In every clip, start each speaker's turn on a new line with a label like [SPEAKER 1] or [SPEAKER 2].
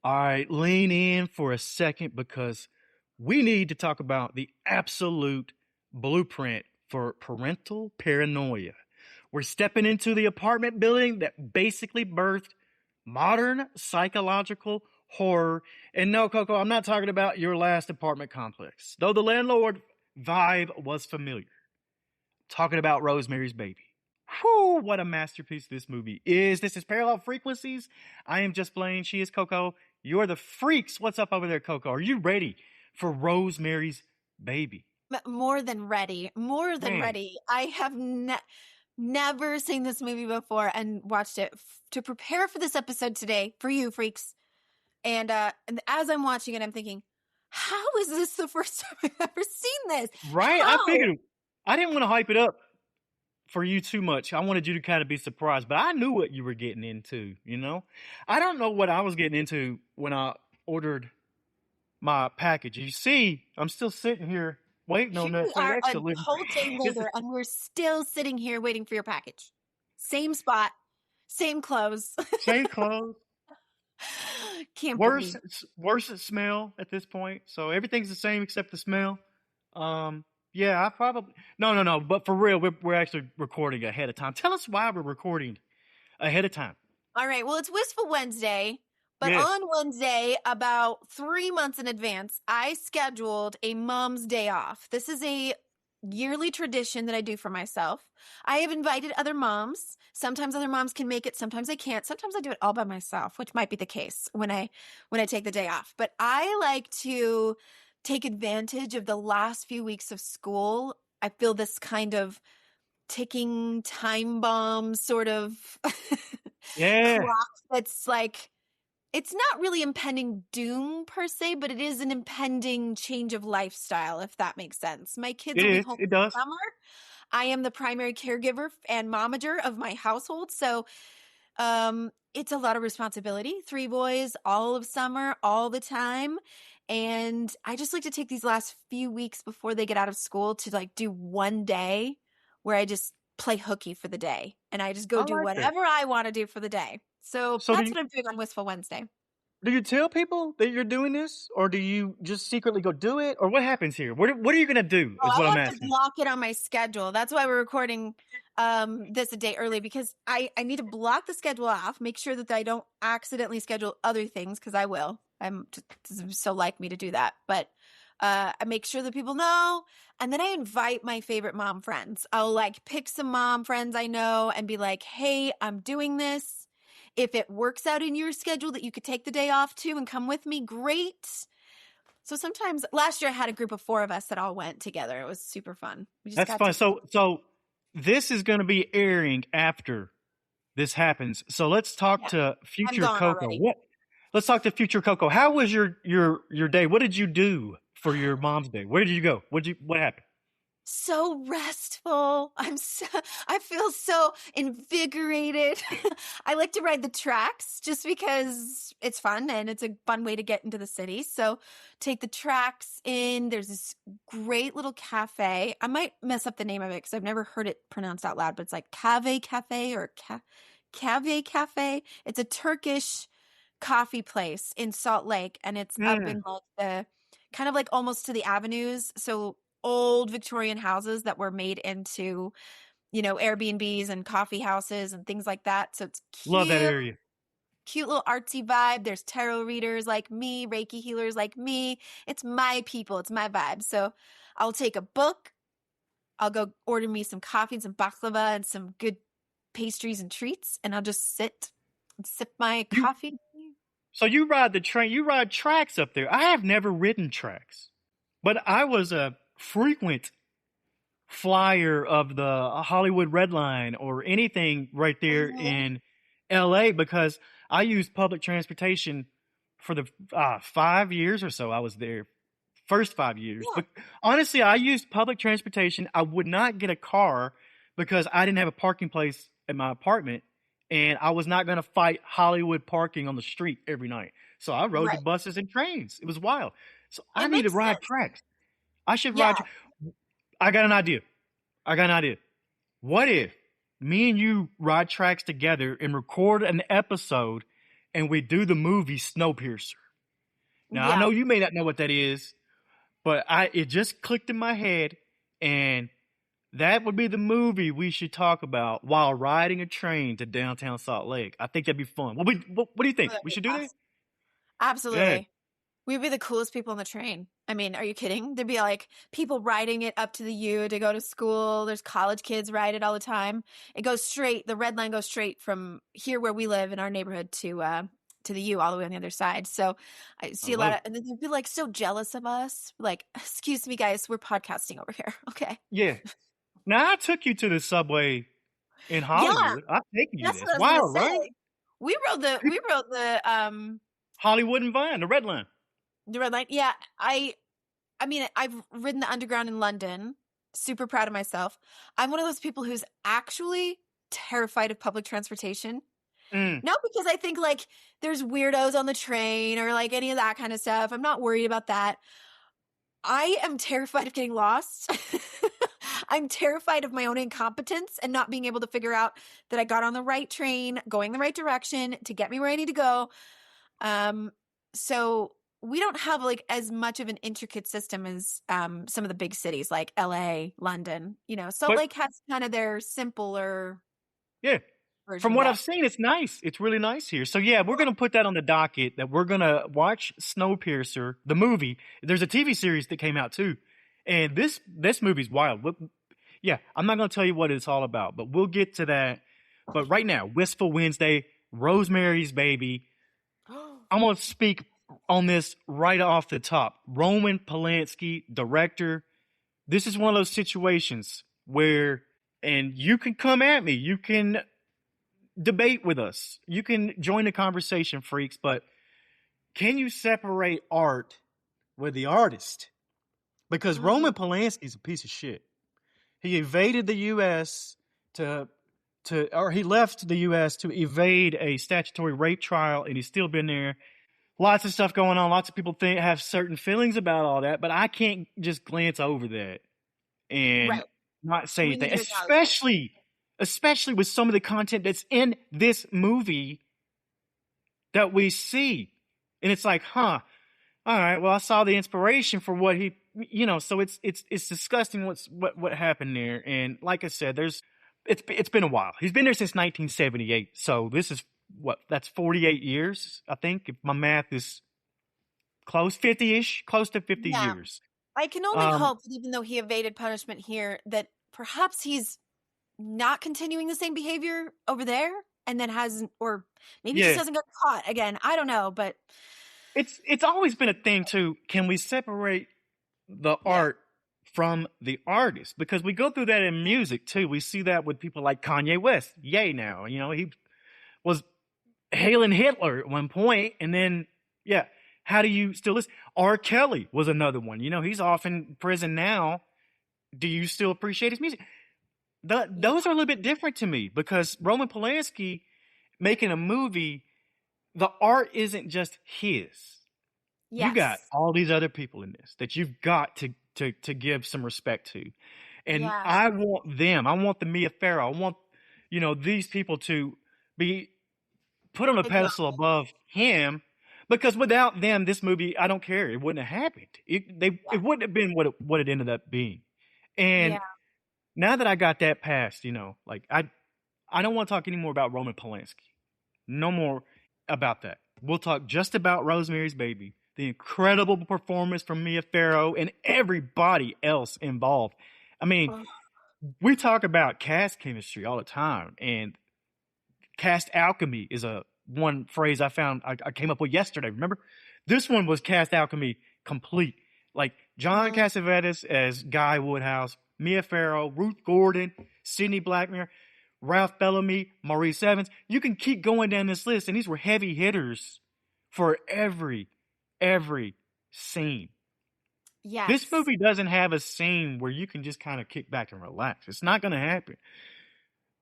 [SPEAKER 1] All right, lean in for a second because we need to talk about the absolute blueprint for parental paranoia. We're stepping into the apartment building that basically birthed modern psychological horror. And no, Coco, I'm not talking about your last apartment complex, though the landlord vibe was familiar. Talking about Rosemary's Baby. Whew, what a masterpiece this movie is. This is Parallel Frequencies. I am just Blane. She is Coco. You're the freaks. What's up over there, Coco? Are you ready for Rosemary's Baby?
[SPEAKER 2] More than ready. More than
[SPEAKER 1] Man.
[SPEAKER 2] ready. I have never seen this movie before and watched it to prepare for this episode today for you freaks. And as I'm watching it, I'm thinking, how is this the first time I've ever seen this?
[SPEAKER 1] Right?
[SPEAKER 2] How?
[SPEAKER 1] I figured I didn't want to hype it up for you too much. I wanted you to kind of be surprised, but I knew what you were getting into, you know? I don't know what I was getting into when I ordered my package. You see, I'm still sitting here waiting on
[SPEAKER 2] Here
[SPEAKER 1] that
[SPEAKER 2] we
[SPEAKER 1] thing
[SPEAKER 2] are
[SPEAKER 1] next
[SPEAKER 2] a
[SPEAKER 1] to me.
[SPEAKER 2] whole day later, and we're still sitting here waiting for your package. Same spot, same clothes.
[SPEAKER 1] Same clothes.
[SPEAKER 2] Can't
[SPEAKER 1] Worse,
[SPEAKER 2] believe.
[SPEAKER 1] worse smell at this point. So everything's the same except the smell. Yeah, I probably no. But for real, we're actually recording ahead of time. Tell us why we're recording ahead of time.
[SPEAKER 2] All right. Well, it's Wistful Wednesday, but
[SPEAKER 1] Yes.
[SPEAKER 2] on Wednesday, about 3 months in advance, I scheduled a mom's day off. This is a yearly tradition that I do for myself. I have invited other moms. Sometimes other moms can make it, sometimes I can't. Sometimes I do it all by myself, which might be the case when I take the day off. But I like to take advantage of the last few weeks of school. I feel this kind of ticking time bomb sort of
[SPEAKER 1] Yeah.
[SPEAKER 2] clock that's like, it's not really impending doom per se, but it is an impending change of lifestyle, if that makes sense. My kids
[SPEAKER 1] It
[SPEAKER 2] will be
[SPEAKER 1] is.
[SPEAKER 2] home
[SPEAKER 1] It
[SPEAKER 2] for
[SPEAKER 1] does.
[SPEAKER 2] summer. I am the primary caregiver and momager of my household. So it's a lot of responsibility. 3 boys, all of summer, all the time. And I just like to take these last few weeks before they get out of school to like do one day where I just play hooky for the day. And I just go
[SPEAKER 1] I
[SPEAKER 2] do
[SPEAKER 1] like that.
[SPEAKER 2] whatever I want to do for the day. So
[SPEAKER 1] So
[SPEAKER 2] that's what I'm doing on Wistful Wednesday.
[SPEAKER 1] do you tell people that you're doing this, or do you just secretly go do it, or what happens here? What are you gonna do?
[SPEAKER 2] Oh,
[SPEAKER 1] Is what
[SPEAKER 2] I
[SPEAKER 1] I'm
[SPEAKER 2] have to
[SPEAKER 1] asking.
[SPEAKER 2] block it on my schedule. That's why we're recording this a day early, because I need to block the schedule off, make sure that I don't accidentally schedule other things, because I will. I'm just so like me to do that. But I make sure that people know, and then I invite my favorite mom friends. I'll like pick some mom friends I know and be like, hey, I'm doing this. If it works out in your schedule that you could take the day off too and come with me, great. So sometimes last year I had a group of 4 of us that all went together. It was super fun. We just
[SPEAKER 1] That's
[SPEAKER 2] got
[SPEAKER 1] fun.
[SPEAKER 2] to.
[SPEAKER 1] So this is going to be airing after this happens. So let's talk
[SPEAKER 2] Yeah,
[SPEAKER 1] to
[SPEAKER 2] I'm
[SPEAKER 1] future
[SPEAKER 2] gone
[SPEAKER 1] Coco.
[SPEAKER 2] already.
[SPEAKER 1] Let's talk to future Coco. How was your day? What did you do for your mom's day? Where did you go? What happened?
[SPEAKER 2] So restful. I feel so invigorated. I like to ride the tracks just because it's fun and it's a fun way to get into the city. So take the tracks in. There's this great little cafe. I might mess up the name of it because I've never heard it pronounced out loud, but it's like Cave Cafe or Cave Cafe. It's a Turkish coffee place in Salt Lake, and it's up in like the kind of like almost to the avenues. So old Victorian houses that were made into, Airbnbs and coffee houses and things like that. So it's
[SPEAKER 1] Love that area.
[SPEAKER 2] cute little artsy vibe. There's tarot readers like me, Reiki healers like me. It's my people. It's my vibe. So I'll take a book. I'll go order me some coffee and some baklava and some good pastries and treats. And I'll just sit and sip my
[SPEAKER 1] You
[SPEAKER 2] coffee.
[SPEAKER 1] so you ride the train. You ride tracks up there. I have never ridden tracks, but I was a frequent flyer of the Hollywood Red Line or anything right there in LA because I used public transportation for the 5 years or so I was there. First 5 years.
[SPEAKER 2] Yeah.
[SPEAKER 1] But honestly, I used public transportation. I would not get a car because I didn't have a parking place at my apartment. And I was not going to fight Hollywood parking on the street every night. So I rode the
[SPEAKER 2] Right.
[SPEAKER 1] buses and trains. It was wild. So I
[SPEAKER 2] It
[SPEAKER 1] need to
[SPEAKER 2] makes
[SPEAKER 1] ride
[SPEAKER 2] sense.
[SPEAKER 1] tracks. I should
[SPEAKER 2] Yeah.
[SPEAKER 1] ride. I got an idea. What if me and you ride tracks together and record an episode and we do the movie Snowpiercer. Now, I
[SPEAKER 2] Yeah.
[SPEAKER 1] know you may not know what that is, but it just clicked in my head, and that would be the movie we should talk about while riding a train to downtown Salt Lake. I think that'd be fun. What do you
[SPEAKER 2] Oh,
[SPEAKER 1] think?
[SPEAKER 2] that'd
[SPEAKER 1] We
[SPEAKER 2] be
[SPEAKER 1] should do that?
[SPEAKER 2] awesome.
[SPEAKER 1] Yeah.
[SPEAKER 2] Absolutely. We'd be the coolest people on the train. I mean, are you kidding? There'd be like people riding it up to the U to go to school. There's college kids ride it all the time. It goes straight. The red line goes straight from here where we live in our neighborhood to the U all the way on the other side. So I
[SPEAKER 1] I
[SPEAKER 2] see a lot
[SPEAKER 1] love
[SPEAKER 2] of,
[SPEAKER 1] it.
[SPEAKER 2] and then they'd be like so jealous of us. Like, excuse me, guys, we're podcasting over here. Okay.
[SPEAKER 1] Yeah. Now, I took you to the subway in
[SPEAKER 2] Yeah,
[SPEAKER 1] Hollywood. I've taken you
[SPEAKER 2] that's
[SPEAKER 1] there.
[SPEAKER 2] what
[SPEAKER 1] It's
[SPEAKER 2] I was gonna
[SPEAKER 1] wild, right?
[SPEAKER 2] say. We rode the
[SPEAKER 1] Hollywood and Vine, the red line.
[SPEAKER 2] the red line. Yeah, I mean, I've ridden the underground in London. Super proud of myself. I'm one of those people who's actually terrified of public transportation.
[SPEAKER 1] Mm.
[SPEAKER 2] Not because I think like there's weirdos on the train or like any of that kind of stuff. I'm not worried about that. I am terrified of getting lost. I'm terrified of my own incompetence and not being able to figure out that I got on the right train, going the right direction to get me where I need to go. So we don't have like as much of an intricate system as some of the big cities like LA, London. Salt
[SPEAKER 1] But
[SPEAKER 2] Lake has kind of their simpler
[SPEAKER 1] yeah,
[SPEAKER 2] version
[SPEAKER 1] from
[SPEAKER 2] of
[SPEAKER 1] what
[SPEAKER 2] that.
[SPEAKER 1] I've seen, it's nice. It's really nice here. So yeah, we're gonna put that on the docket that we're gonna watch Snowpiercer, the movie. There's a TV series that came out too, and this movie's wild. Yeah, I'm not gonna tell you what it's all about, but we'll get to that. But right now, Wistful Wednesday, Rosemary's Baby. I'm gonna speak on this right off the top. Roman Polanski, director. This is one of those situations where, and you can come at me, you can debate with us, you can join the conversation, freaks, but can you separate art with the artist? Because Roman Polanski's a piece of shit. He evaded the U.S. or he left the U.S. to evade a statutory rape trial, and he's still been there. Lots of stuff going on. Lots of people have certain feelings about all that, but I can't just glance over that and
[SPEAKER 2] Right.
[SPEAKER 1] not say
[SPEAKER 2] We
[SPEAKER 1] anything,
[SPEAKER 2] need to acknowledge it.
[SPEAKER 1] especially with some of the content that's in this movie that we see. And it's like, huh, all right, well, I saw the inspiration for what he, so it's disgusting what happened there. And like I said, it's been a while. He's been there since 1978. So this is that's 48 years, I think, if my math is close to 50
[SPEAKER 2] Yeah.
[SPEAKER 1] years.
[SPEAKER 2] I can only hope that even though he evaded punishment here, that perhaps he's not continuing the same behavior over there and then hasn't, or maybe just
[SPEAKER 1] Yeah.
[SPEAKER 2] hasn't got caught again. I don't know, but
[SPEAKER 1] It's always been a thing too. Can we separate the art from the artist? Because we go through that in music too. We see that with people like Kanye West. Yay now. He was hailing Hitler at one point, and then how do you still listen? R. Kelly was another one. He's off in prison now. Do you still appreciate his music? Those are a little bit different to me, because Roman Polanski making a movie, the art isn't just his.
[SPEAKER 2] yes.
[SPEAKER 1] You got all these other people in this that you've got to give some respect to. And
[SPEAKER 2] Yeah.
[SPEAKER 1] I want the Mia Farrow, I want, these people to be put on a pedestal above him, because without them, this movie, I don't care, it wouldn't have happened. It wouldn't have been what it ended up being. And now that I got that passed, like I don't want to talk anymore about Roman Polanski. No more about that. We'll talk just about Rosemary's Baby, the incredible performance from Mia Farrow and everybody else involved. I mean, we talk about cast chemistry all the time, and cast alchemy is one phrase I found I came up with yesterday. Remember, this one was cast alchemy complete. Like John Cassavetes as Guy Woodhouse, Mia Farrow, Ruth Gordon, Sidney Blackmer, Ralph Bellamy, Maurice Evans. You can keep going down this list, and these were heavy hitters for every scene.
[SPEAKER 2] Yes.
[SPEAKER 1] This movie doesn't have a scene where you can just kind of kick back and relax. It's not going to happen.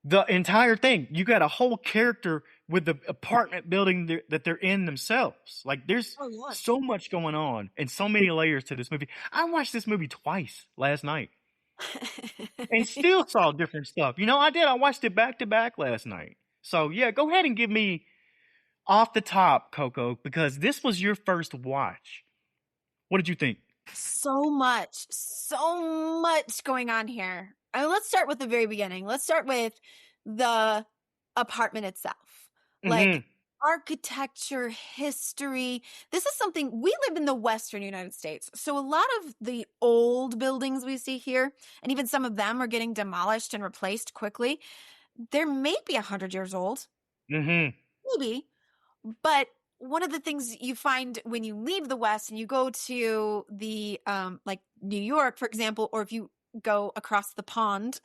[SPEAKER 1] The entire thing, you got a whole character with the apartment building that they're in themselves. Like, there's so much going on and so many layers to this movie. I watched this movie twice last night and still saw different stuff. I did. I watched it back to back last night. So, yeah, go ahead and give me off the top, Coco, because this was your first watch. What did you think?
[SPEAKER 2] So much going on here. Let's start with the very beginning. Let's start with the apartment itself. Like architecture, history. This is something we live in the Western United States. So a lot of the old buildings we see here, and even some of them are getting demolished and replaced quickly. They're maybe 100 years old. Maybe. But one of the things you find when you leave the West and you go to the like New York, for example, or if you go across the pond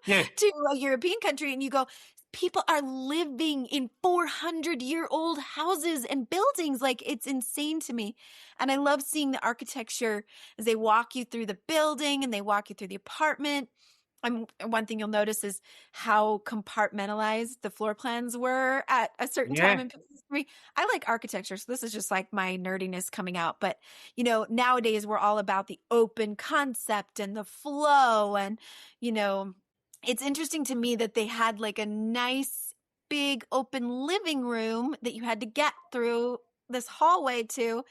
[SPEAKER 2] to a European country and you go, people are living in 400-year-old houses and buildings. Like, it's insane to me. And I love seeing the architecture as they walk you through the building and they walk you through the apartment. One thing you'll notice is how compartmentalized the floor plans were at a certain time in history. I like architecture, so this is just like my nerdiness coming out. But, you know, nowadays we're all about the open concept and the flow. And, you know, it's interesting to me that they had like a nice big open living room that you had to get through this hallway to.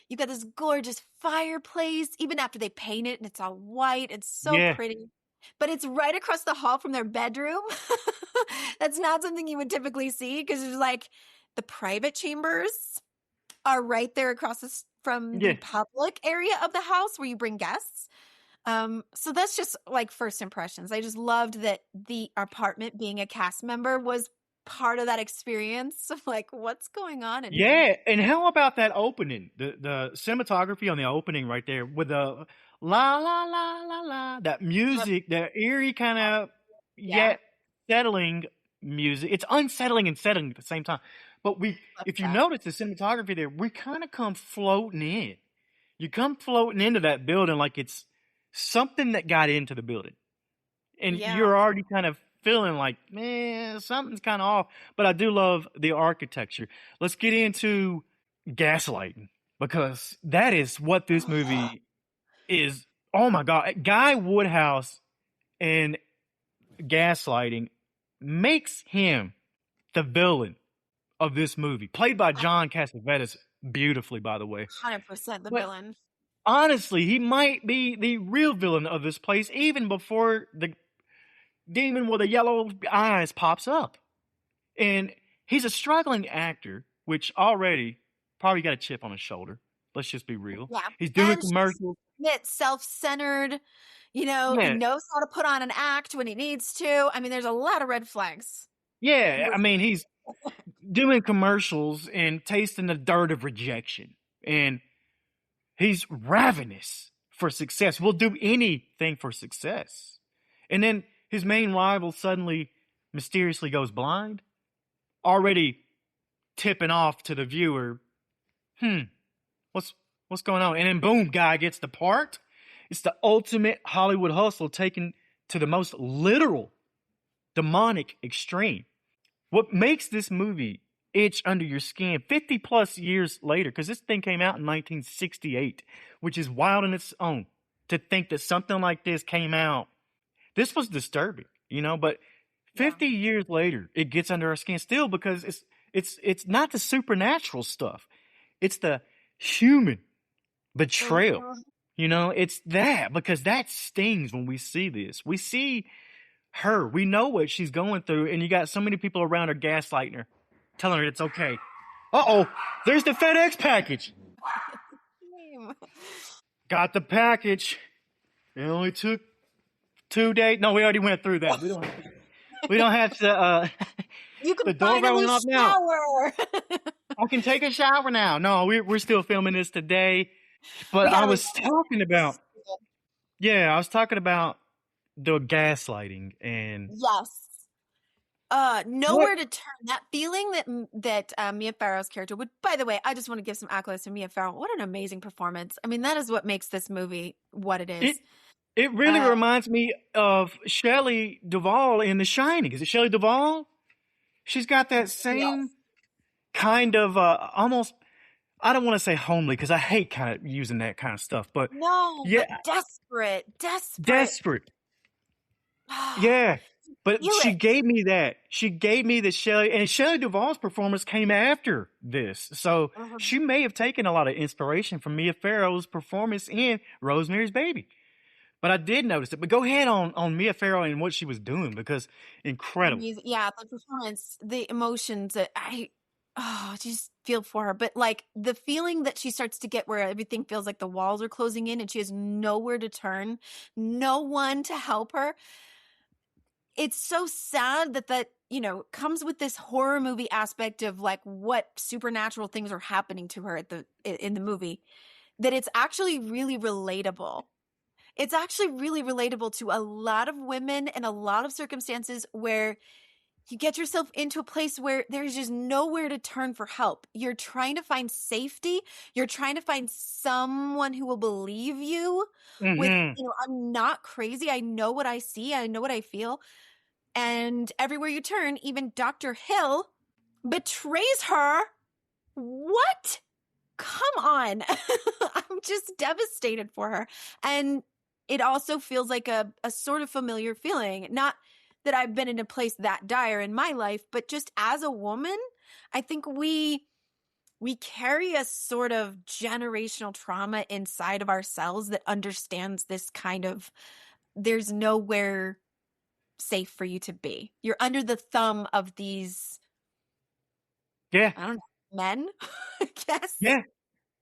[SPEAKER 2] You've got this gorgeous fireplace, even after they paint it and it's all white. It's so pretty. But it's right across the hall from their bedroom. That's not something you would typically see because there's like the private chambers are right there across from the public area of the house where you bring guests. So that's just like first impressions. I just loved that the apartment, being a cast member, was part of that experience of like, what's going on in here?
[SPEAKER 1] And how about that opening? The cinematography on the opening right there with the la la la la la, that music, that eerie kind of yet settling music. It's unsettling and settling at the same time. But if you notice the cinematography there, we kind of come floating in. You come floating into that building like it's something that got into the building. And you're already kind of feeling like, man, something's kind of off. But I do love the architecture. Let's get into gaslighting, because that is what this movie is. Oh my God. Guy Woodhouse and gaslighting makes him the villain of this movie, played by John Cassavetes beautifully, by the way.
[SPEAKER 2] 100% the villain.
[SPEAKER 1] Honestly, he might be the real villain of this place even before the demon with the yellow eyes pops up. And he's a struggling actor, which already probably got a chip on his shoulder. Let's just be real.
[SPEAKER 2] Yeah.
[SPEAKER 1] He's doing commercials.
[SPEAKER 2] It's self-centered. You know, he knows how to put on an act when he needs to. I mean, there's a lot of red flags.
[SPEAKER 1] Yeah, I mean, he's doing commercials and tasting the dirt of rejection. And he's ravenous for success. Will do anything for success. And then his main rival suddenly mysteriously goes blind, already tipping off to the viewer, what's going on? And then boom, Guy gets the part. It's the ultimate Hollywood hustle taken to the most literal, demonic extreme. What makes this movie itch under your skin 50 plus years later, because this thing came out in 1968, which is wild in its own, to think that something like this came out. This was disturbing, you know, but 50 years later, it gets under our skin still, because it's not the supernatural stuff. It's the human betrayal. You know, it's that, because that stings when we see this. We see her. We know what she's going through, and you got so many people around her gaslighting her, telling her it's okay. Uh-oh, there's the FedEx package. Got the package. It only took 2 days. No, we already went through that. We don't have to.
[SPEAKER 2] You can
[SPEAKER 1] the door
[SPEAKER 2] finally
[SPEAKER 1] off
[SPEAKER 2] shower.
[SPEAKER 1] I can take a shower now. No, we're still filming this today. But I was talking about the gaslighting and
[SPEAKER 2] nowhere to turn. That feeling that Mia Farrow's character would. By the way, I just want to give some accolades to Mia Farrow. What an amazing performance! I mean, that is what makes this movie what it is.
[SPEAKER 1] It really reminds me of Shelley Duvall in The Shining. Is it Shelley Duvall? She's got that same kind of almost. I don't want to say homely, because I hate kind of using that kind of stuff, but
[SPEAKER 2] but desperate.
[SPEAKER 1] Yeah. But
[SPEAKER 2] Feel
[SPEAKER 1] she
[SPEAKER 2] it.
[SPEAKER 1] gave me that. She gave me the Shelley, and Shelley Duvall's performance came after this. So she may have taken a lot of inspiration from Mia Farrow's performance in Rosemary's Baby. But I did notice it. But go ahead on Mia Farrow and what she was doing, because incredible.
[SPEAKER 2] Amazing. Yeah, the performance, the emotions that I just feel for her. But like the feeling that she starts to get where everything feels like the walls are closing in and she has nowhere to turn, no one to help her. It's so sad that comes with this horror movie aspect of like what supernatural things are happening to her in the movie, that it's actually really relatable. It's actually really relatable to a lot of women and a lot of circumstances where you get yourself into a place where there's just nowhere to turn for help. You're trying to find safety. You're trying to find someone who will believe you with,
[SPEAKER 1] Hmm.
[SPEAKER 2] I'm not crazy. I know what I see. I know what I feel. And everywhere you turn, even Dr. Hill betrays her. What? Come on. I'm just devastated for her. And it also feels like a sort of familiar feeling. Not that I've been in a place that dire in my life, but just as a woman, I think we carry a sort of generational trauma inside of ourselves that understands this kind of, there's nowhere safe for you to be. You're under the thumb of these,
[SPEAKER 1] Yeah.
[SPEAKER 2] I don't know, men, I guess.
[SPEAKER 1] Yeah.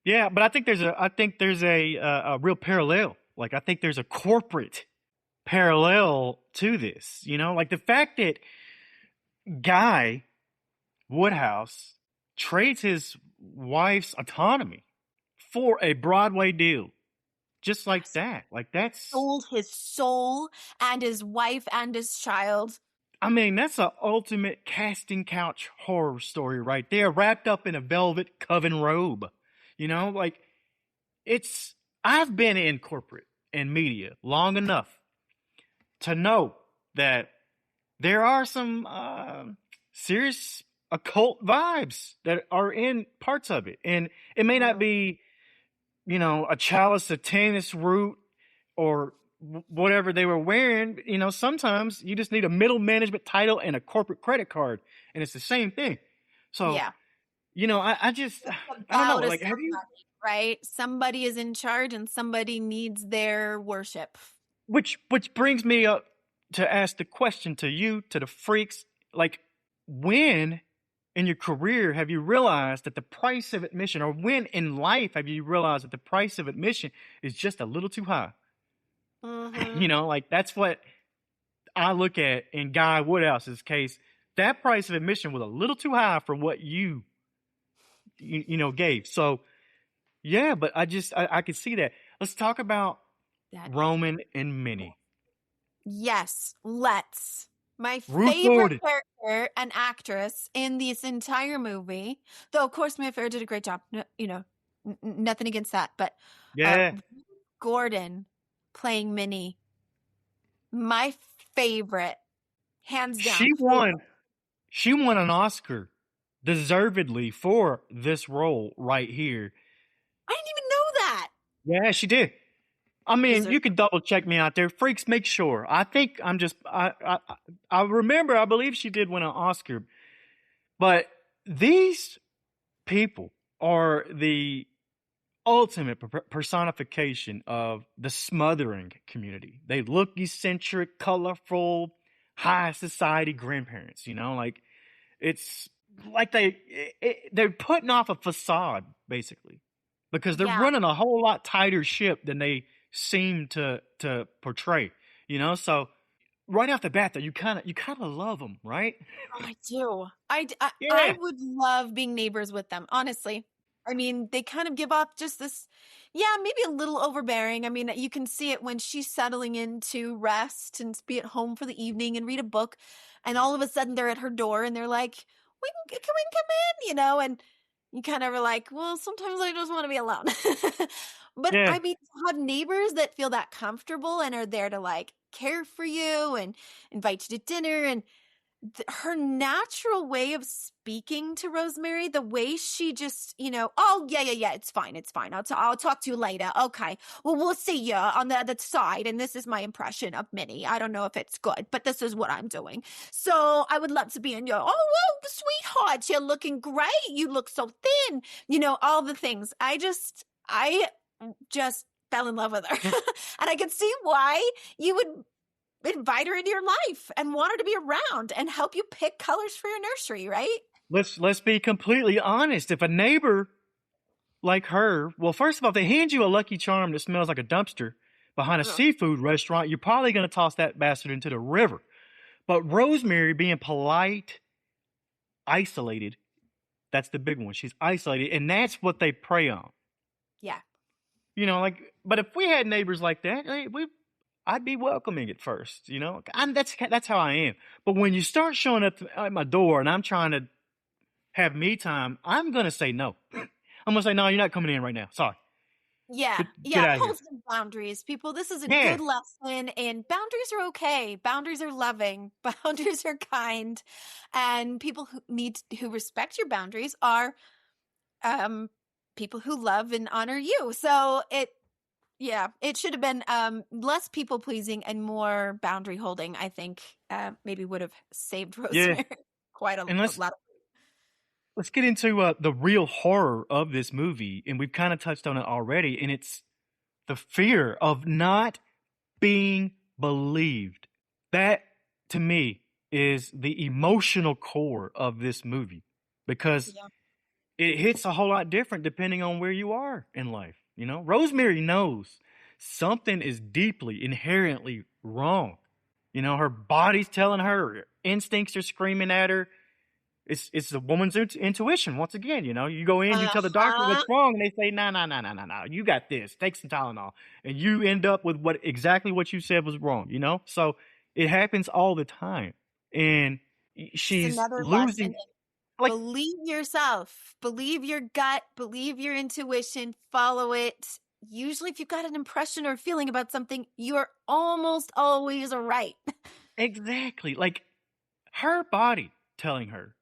[SPEAKER 1] Yeah. But I think there's a real parallel. Like, I think there's a corporate parallel to this, like the fact that Guy Woodhouse trades his wife's autonomy for a Broadway deal. Just like that. Like, that's,
[SPEAKER 2] Sold his soul and his wife and his child.
[SPEAKER 1] I mean, that's an ultimate casting couch horror story right there, wrapped up in a velvet coven robe. Like, I've been in corporate and media long enough to know that there are some serious occult vibes that are in parts of it. And it may not be, a chalice of tennis root or whatever they were wearing. Sometimes you just need a middle management title and a corporate credit card, and it's the same thing. So,
[SPEAKER 2] Yeah.
[SPEAKER 1] I just, I don't know. Like, have you?
[SPEAKER 2] Right? Somebody is in charge and somebody needs their worship.
[SPEAKER 1] Which brings me up to ask the question to you, to the freaks. Like, when in your career have you realized that the price of admission, or when in life have you realized that the price of admission is just a little too high?
[SPEAKER 2] Mm-hmm.
[SPEAKER 1] Like, that's what I look at in Guy Woodhouse's case. That price of admission was a little too high for what you gave. So, yeah, but I can see that. Let's talk about Roman and Minnie.
[SPEAKER 2] Yes, let's. My
[SPEAKER 1] Ruth
[SPEAKER 2] favorite
[SPEAKER 1] Gordon.
[SPEAKER 2] character and actress in this entire movie, though of course Mia Farrow did a great job. No, nothing against that, but
[SPEAKER 1] Yeah.
[SPEAKER 2] Gordon playing Minnie, my favorite, hands down.
[SPEAKER 1] She won an Oscar deservedly for this role right here.
[SPEAKER 2] I didn't even know that.
[SPEAKER 1] Yeah, she did. I mean, you can double check me out there. Freaks, make sure. I think I remember, I believe she did win an Oscar. But these people are the ultimate personification of the smothering community. They look eccentric, colorful, high society grandparents, like, it's like they're putting off a facade, basically, because they're running a whole lot tighter ship than they seem to portray, so right off the bat, though, you kind of love them, right?
[SPEAKER 2] Oh, I do. I would love being neighbors with them, honestly. I mean, they kind of give off just this, maybe a little overbearing. I mean, you can see it when she's settling in to rest and be at home for the evening and read a book, and all of a sudden they're at her door and they're like, can we come in, and you kind of are like, well, sometimes I just want to be alone. But I mean, to have neighbors that feel that comfortable and are there to like care for you and invite you to dinner, and her natural way of speaking to Rosemary, the way she just, oh, yeah, it's fine. I'll talk to you later. Okay. Well, we'll see you on the other side. And this is my impression of Minnie. I don't know if it's good, but this is what I'm doing. So I would love to be in your, oh, well, sweetheart, you're looking great. You look so thin, all the things. I just fell in love with her. And I could see why you would invite her into your life and want her to be around and help you pick colors for your nursery, right?
[SPEAKER 1] Let's be completely honest. If a neighbor like her, well, first of all, if they hand you a Lucky Charm that smells like a dumpster behind a seafood restaurant, you're probably going to toss that bastard into the river. But Rosemary, being polite, isolated, that's the big one. She's isolated, and that's what they prey on.
[SPEAKER 2] Yeah.
[SPEAKER 1] But if we had neighbors like that, I'd be welcoming it first, that's how I am. But when you start showing up at my door and I'm trying to have me time, I'm going to say no. I'm going to say, no, you're not coming in right now. Sorry.
[SPEAKER 2] Yeah. Hold some boundaries, people. This is a good lesson, and boundaries are okay. Boundaries are loving. Boundaries are kind. And people who respect your boundaries are people who love and honor you. So it should have been less people pleasing and more boundary holding. I think maybe would have saved Rosemary quite a lot.
[SPEAKER 1] Let's get into the real horror of this movie, and we've kind of touched on it already, and it's the fear of not being believed. That, to me, is the emotional core of this movie, because it hits a whole lot different depending on where you are in life. Rosemary knows something is deeply, inherently wrong. Her body's telling her instincts are screaming at her. It's the woman's intuition. Once again, you go in, you tell the doctor what's wrong, and they say, no, you got this. Take some Tylenol. And you end up with exactly what you said was wrong, So it happens all the time. And she's losing.
[SPEAKER 2] Believe yourself, believe your gut, believe your intuition, follow it. Usually if you've got an impression or feeling about something, you are almost always right.
[SPEAKER 1] Exactly. Like her body telling her,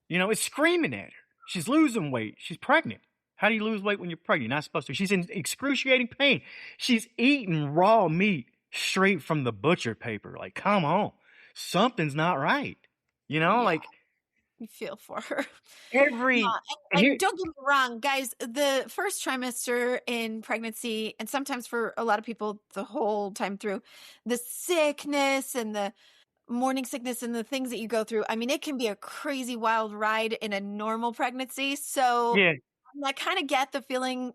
[SPEAKER 1] it's screaming at her. She's losing weight. She's pregnant. How do you lose weight when you're pregnant? You're not supposed to. She's in excruciating pain. She's eating raw meat straight from the butcher paper. Like, come on. Something's not right.
[SPEAKER 2] You feel for her.
[SPEAKER 1] And
[SPEAKER 2] don't get me wrong, guys, the first trimester in pregnancy, and sometimes for a lot of people the whole time through, the sickness and the morning sickness and the things that you go through, I mean, it can be a crazy wild ride in a normal pregnancy. So I kind of get the feeling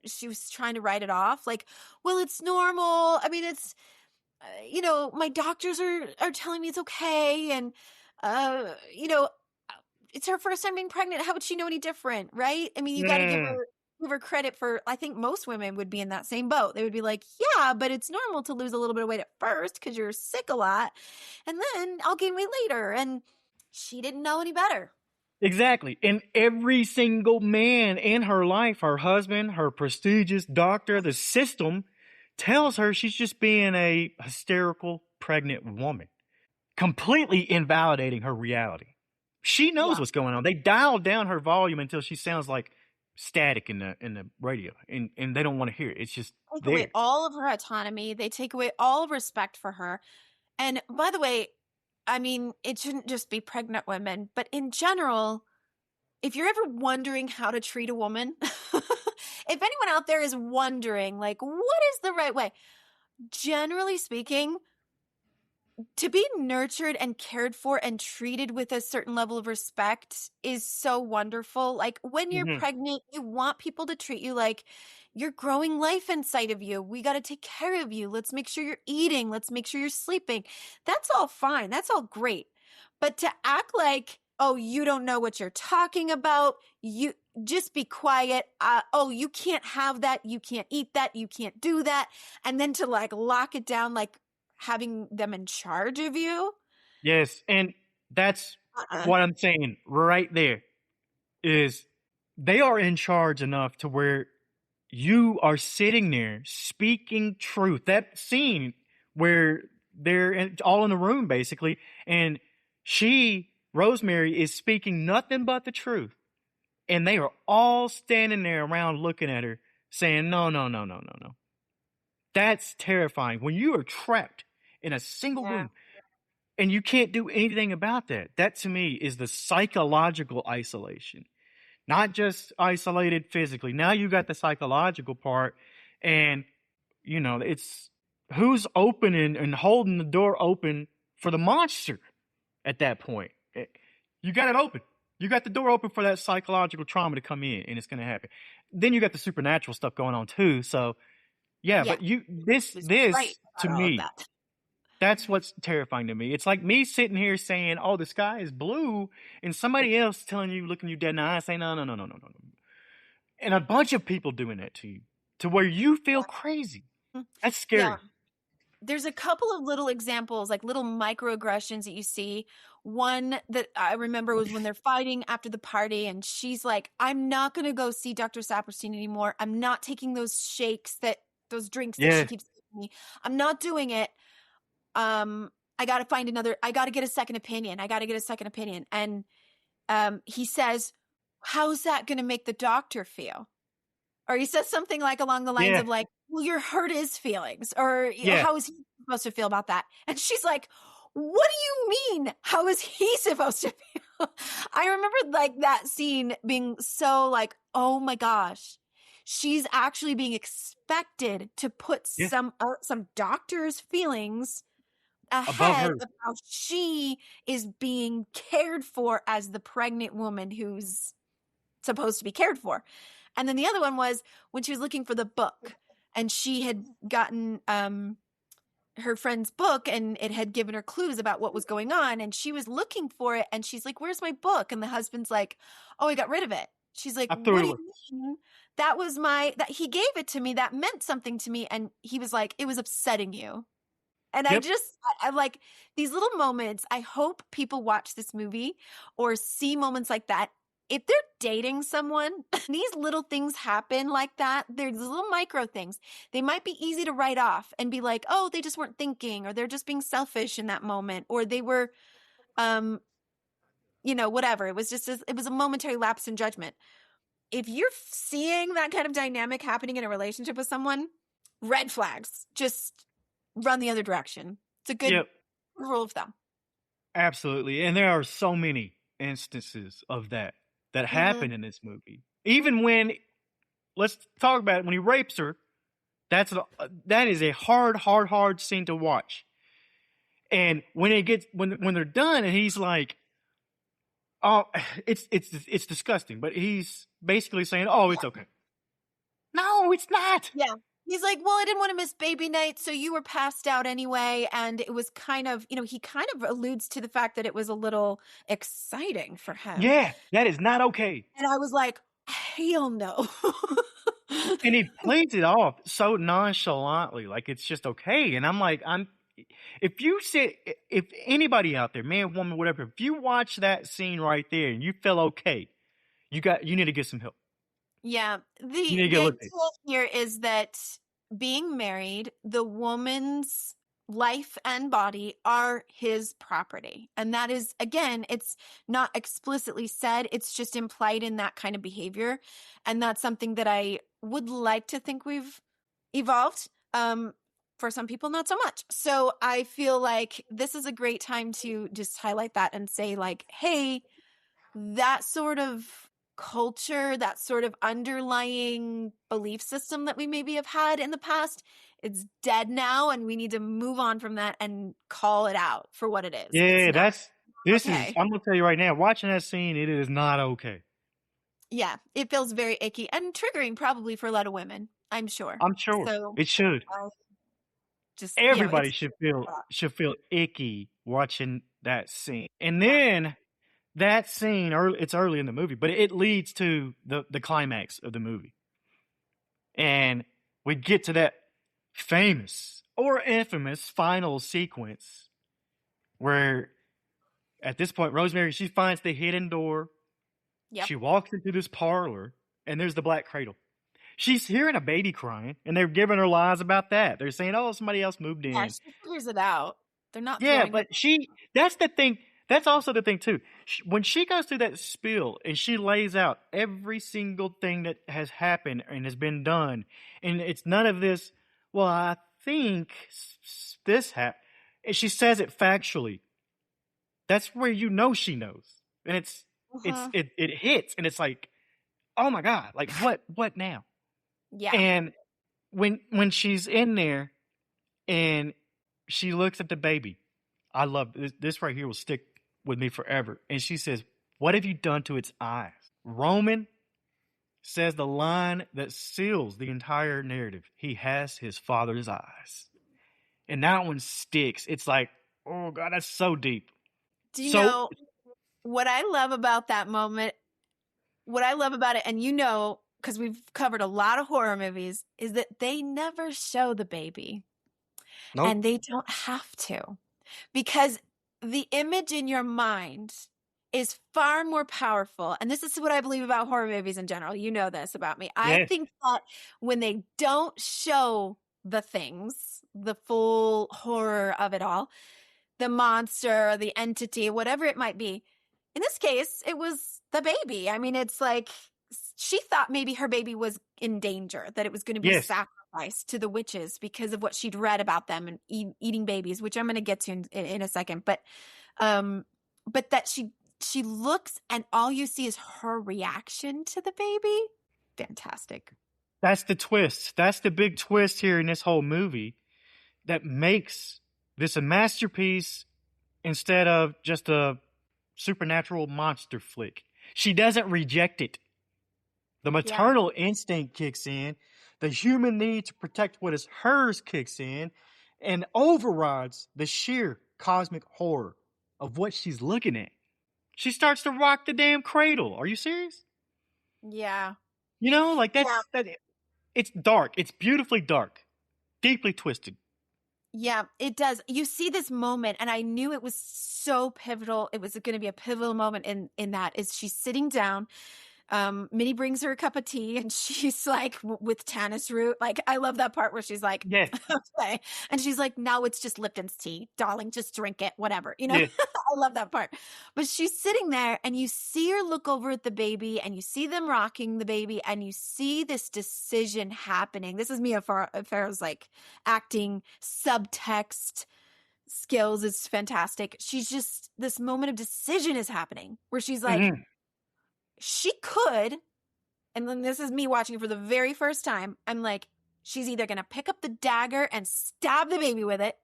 [SPEAKER 2] she was trying to write it off. Like, well, it's normal. I mean, it's, my doctors are telling me it's okay. And, it's her first time being pregnant. How would she know any different? Right. I mean, you got to give her credit for, I think most women would be in that same boat. They would be like, yeah, but it's normal to lose a little bit of weight at first because you're sick a lot. And then I'll gain weight later. And she didn't know any better.
[SPEAKER 1] Exactly. And every single man in her life, her husband, her prestigious doctor, the system tells her she's just being a hysterical pregnant woman, completely invalidating her reality. She knows what's going on. They dialed down her volume until she sounds like static in the radio, and they don't want to hear it. It's just
[SPEAKER 2] take away all of her autonomy. They take away all respect for her. And by the way, I mean, it shouldn't just be pregnant women, but in general, if you're ever wondering how to treat a woman, if anyone out there is wondering, like, what is the right way? Generally speaking, to be nurtured and cared for and treated with a certain level of respect is so wonderful. Like when you're pregnant, you want people to treat you like you're growing life inside of you. We got to take care of you. Let's make sure you're eating. Let's make sure you're sleeping. That's all fine. That's all great. But to act like, oh, you don't know what you're talking about. You just be quiet. Oh, you can't have that. You can't eat that. You can't do that. And then to like lock it down, like having them in charge of you.
[SPEAKER 1] Yes. And that's what I'm saying right there is they are in charge enough to where you are sitting there speaking truth. That scene where they're all in the room basically, and Rosemary, is speaking nothing but the truth. And they are all standing there around looking at her saying, no, no, no, no, no, no. That's terrifying. When you are trapped in a single room and you can't do anything about that, that to me is the psychological isolation. Not just isolated physically. Now you got the psychological part, and it's who's opening and holding the door open for the monster at that point. You got it open. You got the door open for that psychological trauma to come in, and it's going to happen. Then you got the supernatural stuff going on too. So but this to me, that's what's terrifying to me. It's like me sitting here saying, "Oh, the sky is blue," and somebody else telling you, looking you dead in the eye, saying, "No, no, no, no, no, no," and a bunch of people doing that to you, to where you feel crazy. That's scary.
[SPEAKER 2] Yeah. There's a couple of little examples, like little microaggressions that you see. One that I remember was when they're fighting after the party, and she's like, "I'm not going to go see Dr. Saperstein anymore. I'm not taking those those drinks that she keeps giving me. I'm not doing it. I got to get a second opinion. And he says, "How's that going to make the doctor feel?" Or he says something like along the lines of like, "Well, you're hurt his feelings," or "How is he supposed to feel about that?" And she's like, "What do you mean? How is he supposed to feel?" I remember like that scene being so like, oh my gosh, she's actually being expected to put some doctor's feelings ahead of how she is being cared for as the pregnant woman who's supposed to be cared for. And then the other one was when she was looking for the book, and she had gotten her friend's book, and it had given her clues about what was going on, and she was looking for it, and she's like, "Where's my book?" And the husband's like, "Oh, I got rid of it." She's like, "What do you mean? That he gave it to me. That meant something to me." And he was like, "It was upsetting you." And I like these little moments. I hope people watch this movie or see moments like that. If they're dating someone, these little things happen like that. They're these little micro things. They might be easy to write off and be like, "Oh, they just weren't thinking," or "They're just being selfish in that moment," or "They were, whatever." It was a momentary lapse in judgment. If you're seeing that kind of dynamic happening in a relationship with someone, red flags. Just run the other direction. It's a good rule of thumb.
[SPEAKER 1] Absolutely. And there are so many instances of that happen in this movie. Even when, let's talk about it, when he rapes her, that is a hard scene to watch. And when they're done, and he's like, "Oh, it's disgusting," but he's basically saying, "Oh, it's okay." No, it's not.
[SPEAKER 2] Yeah. He's like, "Well, I didn't want to miss baby night, so you were passed out anyway." And it was kind of, he kind of alludes to the fact that it was a little exciting for him.
[SPEAKER 1] Yeah, that is not okay.
[SPEAKER 2] And I was like, hell no.
[SPEAKER 1] And he plays it off so nonchalantly, like it's just okay. And I'm like, if anybody out there, man, woman, whatever, if you watch that scene right there and you feel okay, you need to get some help.
[SPEAKER 2] Yeah. The idea here is that being married, the woman's life and body are his property. And that is, again, it's not explicitly said. It's just implied in that kind of behavior. And that's something that I would like to think we've evolved. For some people, not so much. So I feel like this is a great time to just highlight that and say like, hey, that sort of culture, that sort of underlying belief system that we maybe have had in the past, it's dead now, and we need to move on from that and call it out for what it is.
[SPEAKER 1] Yeah, I'm gonna tell you right now, watching that scene, it is not okay.
[SPEAKER 2] Yeah, it feels very icky and triggering probably for a lot of women, I'm sure.
[SPEAKER 1] So, it should. Everybody should feel icky watching that scene. And then that scene, it's early in the movie, but it leads to the climax of the movie. And we get to that famous or infamous final sequence where at this point, Rosemary, she finds the hidden door. Yep. She walks into this parlor, and there's the black cradle. She's hearing a baby crying, and they're giving her lies about that. They're saying, "Oh, somebody else moved in."
[SPEAKER 2] Yeah, she figures it out. They're not.
[SPEAKER 1] Yeah, but that's the thing. That's also the thing too. When she goes through that spiel and she lays out every single thing that has happened and has been done, and it's none of this. Well, I think this happened. And she says it factually. That's where you know she knows, and
[SPEAKER 2] Uh-huh.
[SPEAKER 1] it hits, and it's like, oh my god, like what now?
[SPEAKER 2] Yeah.
[SPEAKER 1] And when she's in there and she looks at the baby, I love this. This right here will stick with me forever. And she says, "What have you done to its eyes?" Roman says the line that seals the entire narrative. He has his father's eyes, and that one sticks. It's like, oh god, that's so deep.
[SPEAKER 2] Do you
[SPEAKER 1] So
[SPEAKER 2] know what I love about that moment? What I love about it, and because we've covered a lot of horror movies, is that they never show the baby.
[SPEAKER 1] nope.
[SPEAKER 2] And they don't have to, because the image in your mind is far more powerful. And this is what I believe about horror movies in general. You know this about me. I
[SPEAKER 1] Yes.
[SPEAKER 2] think that when they don't show the things, the full horror of it all, the monster, the entity, whatever it might be. In this case, it was the baby. I mean, it's like she thought maybe her baby was in danger, that it was going to be
[SPEAKER 1] Yes.
[SPEAKER 2] sacrificed to the witches because of what she'd read about them and eating babies, which I'm going to get to in a second. But that she looks and all you see is her reaction to the baby. Fantastic.
[SPEAKER 1] That's the twist. That's the big twist here in this whole movie that makes this a masterpiece instead of just a supernatural monster flick. She doesn't reject it. The maternal instinct kicks in, the human need to protect what is hers kicks in, and overrides the sheer cosmic horror of what she's looking at. She starts to rock the damn cradle. Are you serious?
[SPEAKER 2] Yeah.
[SPEAKER 1] You know, like
[SPEAKER 2] Yeah.
[SPEAKER 1] it's dark. It's beautifully dark, deeply twisted.
[SPEAKER 2] Yeah, it does. You see this moment, and I knew it was so pivotal. It was going to be a pivotal moment in that is she's sitting down. Minnie brings her a cup of tea and she's like with tannis root. Like, I love that part where she's like,
[SPEAKER 1] Yes.
[SPEAKER 2] okay. And she's like, no, it's just Lipton's tea, darling, just drink it, whatever,
[SPEAKER 1] Yeah.
[SPEAKER 2] I love that part. But she's sitting there and you see her look over at the baby and you see them rocking the baby and you see this decision happening. This is Mia Farrow's like acting subtext skills is fantastic. She's just, this moment of decision is happening where she's like, she could, and then this is me watching it for the very first time. I'm like, she's either going to pick up the dagger and stab the baby with it,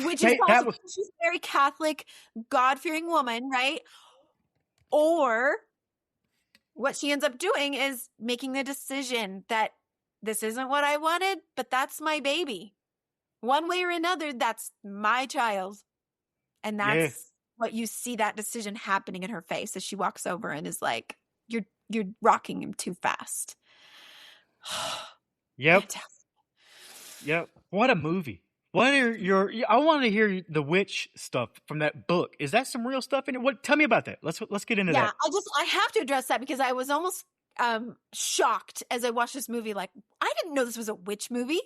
[SPEAKER 2] which is possible. She's a very Catholic, God-fearing woman, right? Or what she ends up doing is making the decision that this isn't what I wanted, but that's my baby. One way or another, that's my child. And that's what you see that decision happening in her face as she walks over and is like, you're rocking him too fast.
[SPEAKER 1] Yep.
[SPEAKER 2] Fantastic.
[SPEAKER 1] Yep. What a movie. What are I want to hear the witch stuff from that book. Is that some real stuff in it? Tell me about that. Let's get into that.
[SPEAKER 2] I have to address that because I was almost shocked as I watched this movie. Like, I didn't know this was a witch movie.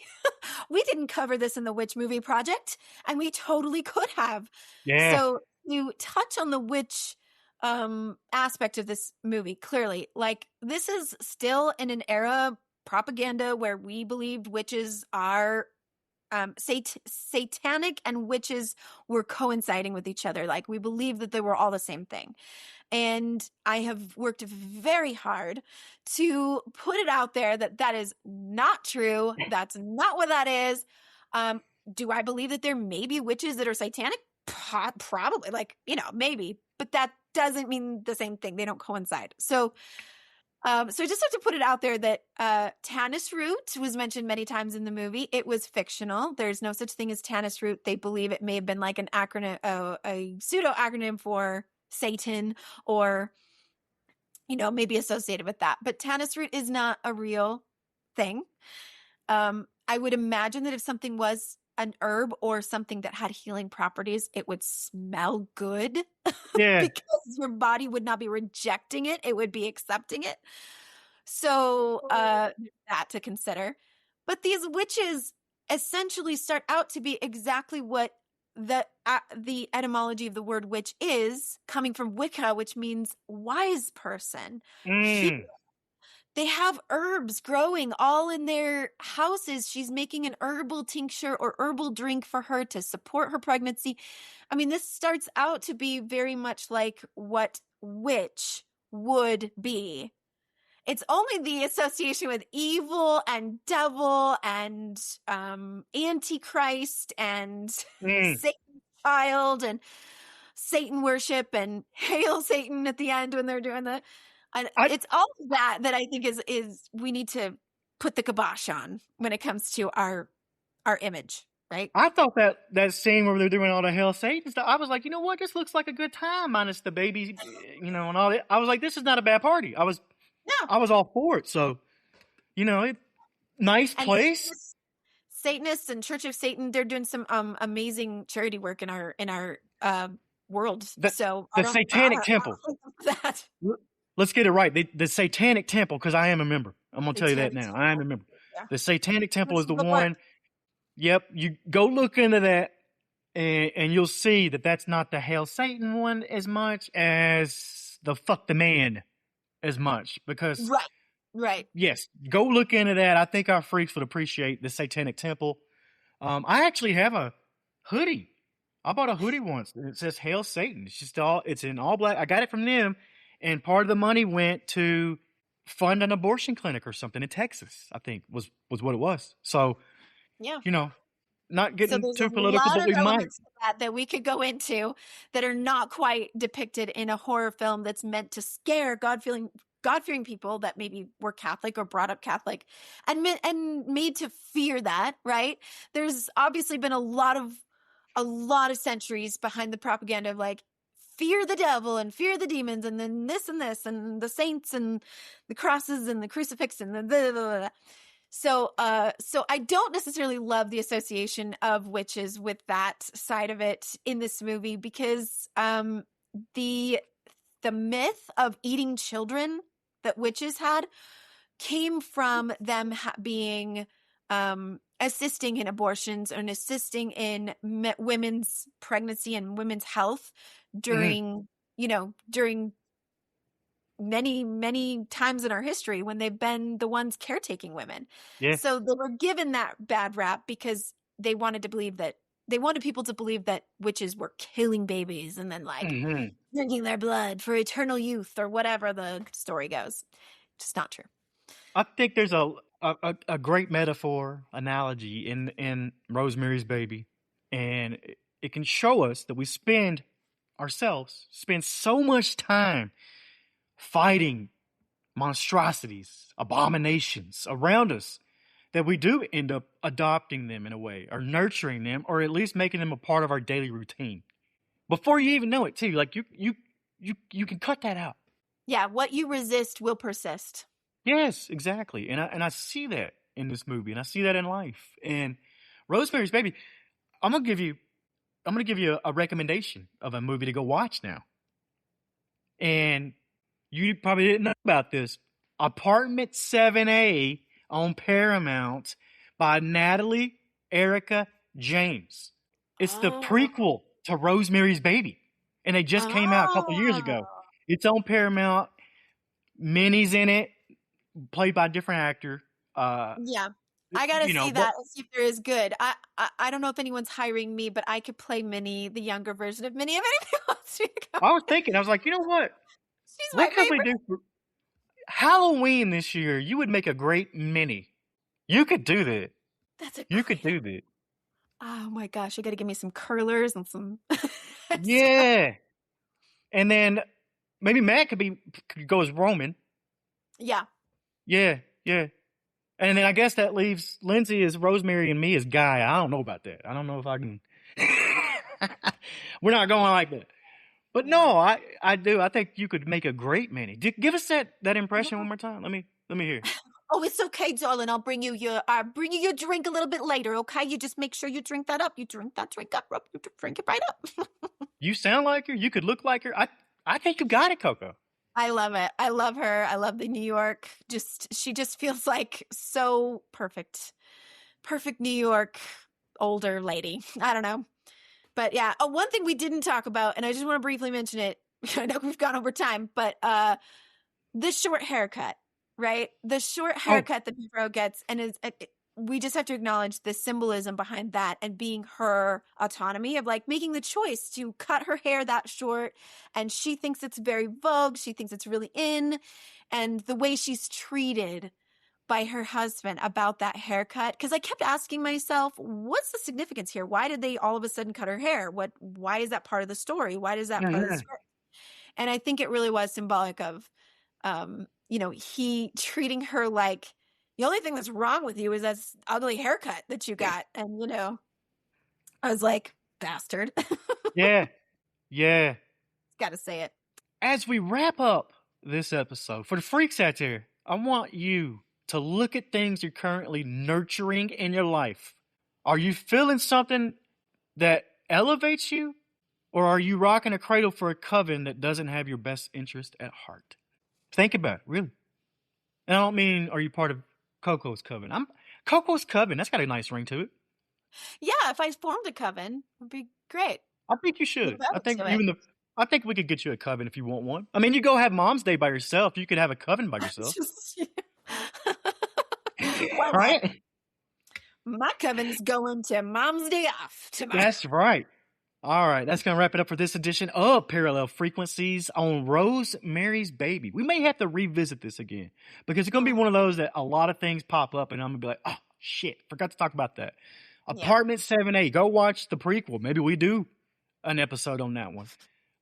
[SPEAKER 2] We didn't cover this in the Witch Movie Project, and we totally could have.
[SPEAKER 1] Yeah.
[SPEAKER 2] So you touch on the witch aspect of this movie, clearly. Like, this is still in an era propaganda where we believed witches are satanic and witches were coinciding with each other. Like, we believed that they were all the same thing. And I have worked very hard to put it out there that is not true. That's not what that is. Do I believe that there may be witches that are satanic? Probably, maybe, but that doesn't mean the same thing. They don't coincide. So I just have to put it out there that tannis root was mentioned many times in the movie. It was fictional. There's no such thing as tannis root. They believe it may have been like an acronym, a pseudo acronym for Satan, or maybe associated with that. But tannis root is not a real thing. I would imagine that if something was an herb or something that had healing properties, it would smell good.
[SPEAKER 1] Yeah.
[SPEAKER 2] Because your body would not be rejecting it. It would be accepting it. So that to consider. But these witches essentially start out to be exactly what the etymology of the word witch is coming from Wicca, which means wise person. They have herbs growing all in their houses. She's making an herbal tincture or herbal drink for her to support her pregnancy. I mean, this starts out to be very much like what witch would be. It's only the association with evil and devil and Antichrist and Satan's child and Satan worship and hail Satan at the end when they're doing that. And it's all that I think is we need to put the kibosh on when it comes to our image, right?
[SPEAKER 1] I thought that scene where they're doing all the Hail Satan stuff, I was like, you know what, this looks like a good time, minus the baby, and all that. I was like, this is not a bad party. I was all for it. So, nice place.
[SPEAKER 2] Satanists and Church of Satan, they're doing some amazing charity work in our world.
[SPEAKER 1] The Satanic Temple.
[SPEAKER 2] That.
[SPEAKER 1] Let's get it right. The Satanic Temple, because I am a member. I'm going to tell you that now. I am a member.
[SPEAKER 2] Yeah.
[SPEAKER 1] The Satanic Temple is the one. Yep. You go look into that, and you'll see that that's not the Hail Satan one as much as the Fuck the Man as much. Because,
[SPEAKER 2] right.
[SPEAKER 1] Yes, go look into that. I think our freaks would appreciate the Satanic Temple. I actually have a hoodie. I bought a hoodie once. It says Hail Satan. It's in all black. I got it from them. And part of the money went to fund an abortion clinic or something in Texas, I think was what it was. So, not getting too political, but we might.
[SPEAKER 2] That we could go into that are not quite depicted in a horror film that's meant to scare God-fearing people that maybe were Catholic or brought up Catholic and made to fear that, right? There's obviously been a lot of centuries behind the propaganda of like, fear the devil and fear the demons and then this and the saints and the crosses and the crucifix and the blah, blah, blah. So I don't necessarily love the association of witches with that side of it in this movie because the myth of eating children that witches had came from them being assisting in abortions and assisting in women's pregnancy and women's health during many, many times in our history when they've been the ones caretaking women.
[SPEAKER 1] Yeah.
[SPEAKER 2] So they were given that bad rap because they wanted people to believe that witches were killing babies and then drinking their blood for eternal youth or whatever the story goes. Just not true.
[SPEAKER 1] I think there's a great metaphor analogy in Rosemary's Baby, and it can show us that we spend so much time fighting monstrosities, abominations around us that we do end up adopting them in a way or nurturing them or at least making them a part of our daily routine before you even know it too. Like you can cut that out.
[SPEAKER 2] Yeah. What you resist will persist.
[SPEAKER 1] Yes, exactly. And I see that in this movie and I see that in life. And Rosemary's Baby, I'm going to give you a recommendation of a movie to go watch now. And you probably didn't know about this. Apartment 7A on Paramount by Natalie Erica James. It's the prequel to Rosemary's Baby. And they just came out a couple years ago. It's on Paramount. Minnie's in it, played by a different actor.
[SPEAKER 2] Yeah. I gotta see that and see if there is good. I don't know if anyone's hiring me, but I could play Minnie, the younger version of Minnie, if anyone wants me to go.
[SPEAKER 1] I was like, you know what?
[SPEAKER 2] She's
[SPEAKER 1] what
[SPEAKER 2] my
[SPEAKER 1] could
[SPEAKER 2] favorite.
[SPEAKER 1] we do for Halloween this year? You would make a great Minnie. You could do that. You could do that.
[SPEAKER 2] Oh my gosh, you got to give me some curlers and some.
[SPEAKER 1] Yeah, and then maybe Matt could go as Roman.
[SPEAKER 2] Yeah.
[SPEAKER 1] Yeah. And then I guess that leaves Lindsay as Rosemary and me as Guy. I don't know about that. I don't know if I can. We're not going like that. But no, I do. I think you could make a great Minnie. Give us that impression one more time. Let me hear.
[SPEAKER 2] Oh, it's okay, darling. I'll bring you your drink a little bit later. Okay, you just make sure you drink that up. You drink that drink up. You drink it right up.
[SPEAKER 1] You sound like her. You could look like her. I think you got it, Coco.
[SPEAKER 2] I love it. I love her. I love the New York. She just feels like so perfect. Perfect New York older lady. I don't know. But yeah, one thing we didn't talk about, and I just want to briefly mention it. I know we've gone over time, but the short haircut, right? The short
[SPEAKER 1] Oh,
[SPEAKER 2] haircut that Betrayal gets, and we just have to acknowledge the symbolism behind that and being her autonomy of like making the choice to cut her hair that short. And she thinks it's very vogue. She thinks it's really in. And the way she's treated by her husband about that haircut. Because I kept asking myself, what's the significance here? Why did they all of a sudden cut her hair? Why is that part of the story? Why is that
[SPEAKER 1] yeah,
[SPEAKER 2] part of the
[SPEAKER 1] yeah.
[SPEAKER 2] script? And I think it really was symbolic of, he treating her like the only thing that's wrong with you is that ugly haircut that you got. And, I was like, bastard.
[SPEAKER 1] Yeah, yeah.
[SPEAKER 2] Got to say it.
[SPEAKER 1] As we wrap up this episode, for the freaks out there, I want you to look at things you're currently nurturing in your life. Are you feeling something that elevates you? Or are you rocking a cradle for a coven that doesn't have your best interest at heart? Think about it, really. And I don't mean, are you part of Coco's coven? Coco's coven, that's got a nice ring to it.
[SPEAKER 2] Yeah, if I formed a coven, it would be great.
[SPEAKER 1] I think you
[SPEAKER 2] Look
[SPEAKER 1] should.
[SPEAKER 2] forward to it.
[SPEAKER 1] I think we could get you a coven if you want one. I mean, you go have Mom's Day by yourself. You could have a coven by yourself.
[SPEAKER 2] Why not?
[SPEAKER 1] Right?
[SPEAKER 2] My coven's going to Mom's Day off tomorrow.
[SPEAKER 1] That's right. All right, that's going to wrap it up for this edition of Parallel Frequencies on Rosemary's Baby. We may have to revisit this again because it's going to be one of those that a lot of things pop up and I'm going to be like, oh, shit, forgot to talk about that.
[SPEAKER 2] Yeah.
[SPEAKER 1] Apartment 7A, go watch the prequel. Maybe we do an episode on that one.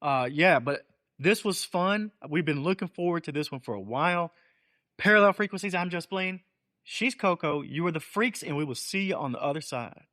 [SPEAKER 1] But this was fun. We've been looking forward to this one for a while. Parallel Frequencies, I'm Just Blane. She's Coco. You are the freaks, and we will see you on the other side.